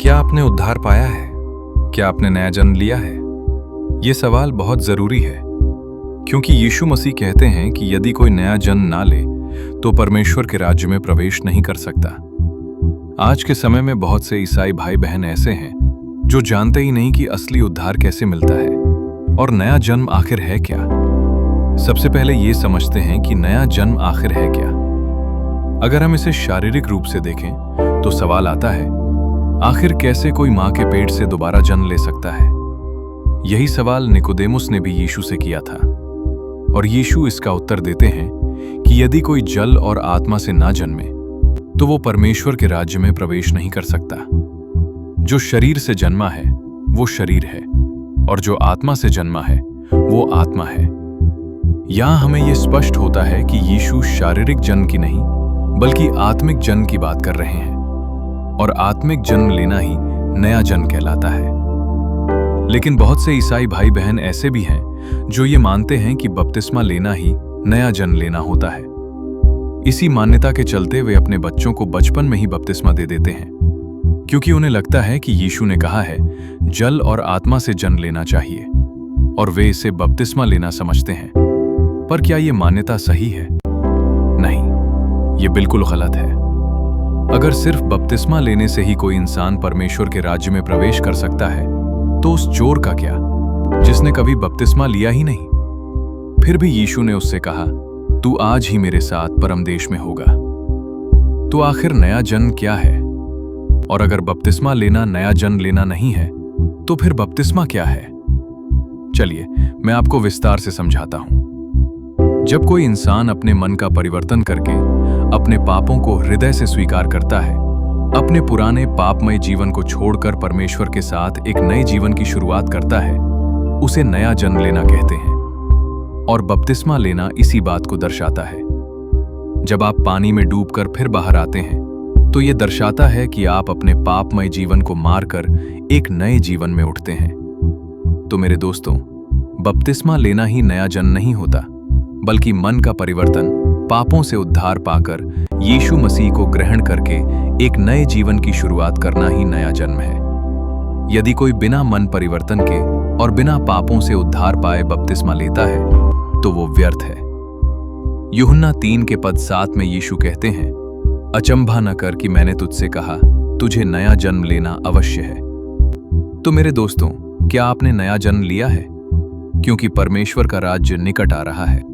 क्या आपने उद्धार पाया है? क्या आपने नया जन्म लिया है? ये सवाल बहुत जरूरी है, क्योंकि यीशु मसीह कहते हैं कि यदि कोई नया जन्म ना ले तो परमेश्वर के राज्य में प्रवेश नहीं कर सकता। आज के समय में बहुत से ईसाई भाई बहन ऐसे हैं जो जानते ही नहीं कि असली उद्धार कैसे मिलता है और नया जन्म आखिर है क्या। सबसे पहले ये समझते हैं कि नया जन्म आखिर है क्या। अगर हम इसे शारीरिक रूप से देखें तो सवाल आता है, आखिर कैसे कोई मां के पेट से दोबारा जन्म ले सकता है? यही सवाल निकोदेमुस ने भी यीशु से किया था, और यीशु इसका उत्तर देते हैं कि यदि कोई जल और आत्मा से ना जन्मे तो वो परमेश्वर के राज्य में प्रवेश नहीं कर सकता। जो शरीर से जन्मा है वो शरीर है, और जो आत्मा से जन्मा है वो आत्मा है। यहां हमें यह स्पष्ट होता है कि यीशु शारीरिक जन्म की नहीं बल्कि आत्मिक जन्म की बात कर रहे हैं, और आत्मिक जन्म लेना ही नया जन्म कहलाता है। लेकिन बहुत से ईसाई भाई बहन ऐसे भी हैं जो ये मानते हैं कि बपतिस्मा लेना ही नया जन्म लेना होता है। इसी मान्यता के चलते वे अपने बच्चों को बचपन में ही बपतिस्मा दे देते हैं, क्योंकि उन्हें लगता है कि यीशु ने कहा है जल और आत्मा से जन्म लेना चाहिए, और वे इसे बपतिस्मा लेना समझते हैं। पर क्या ये मान्यता सही है? नहीं, ये बिल्कुल गलत है। अगर सिर्फ बपतिस्मा लेने से ही कोई इंसान परमेश्वर के राज्य में प्रवेश कर सकता है, तो उस चोर का क्या जिसने कभी बपतिस्मा लिया ही नहीं? फिर भी यीशु ने उससे कहा, तू आज ही मेरे साथ परमदेश में होगा। तो आखिर नया जन्म क्या है? और अगर बपतिस्मा लेना नया जन्म लेना नहीं है तो फिर बपतिस्मा क्या है? चलिए मैं आपको विस्तार से समझाता हूं। जब कोई इंसान अपने मन का परिवर्तन करके अपने पापों को हृदय से स्वीकार करता है, अपने पुराने पापमय जीवन को छोड़कर परमेश्वर के साथ एक नए जीवन की शुरुआत करता है, उसे नया जन्म लेना कहते हैं। और बपतिस्मा लेना इसी बात को दर्शाता है। जब आप पानी में डूबकर फिर बाहर आते हैं तो यह दर्शाता है कि आप अपने पापमय जीवन को मारकर एक नए जीवन में उठते हैं। तो मेरे दोस्तों, बपतिस्मा लेना ही नया जन्म नहीं होता, बल्कि मन का परिवर्तन, पापों से उद्धार पाकर यीशु मसीह को ग्रहण करके एक नए जीवन की शुरुआत करना ही नया जन्म है। यदि कोई बिना मन परिवर्तन के और बिना पापों से उद्धार पाए बपतिस्मा लेता है तो वो व्यर्थ है। यूहन्ना 3 के पद 7 में यीशु कहते हैं, अचंभा न कर कि मैंने तुझसे कहा, तुझे नया जन्म लेना अवश्य है। तो मेरे दोस्तों, क्या आपने नया जन्म लिया है? क्योंकि परमेश्वर का राज्य निकट आ रहा है।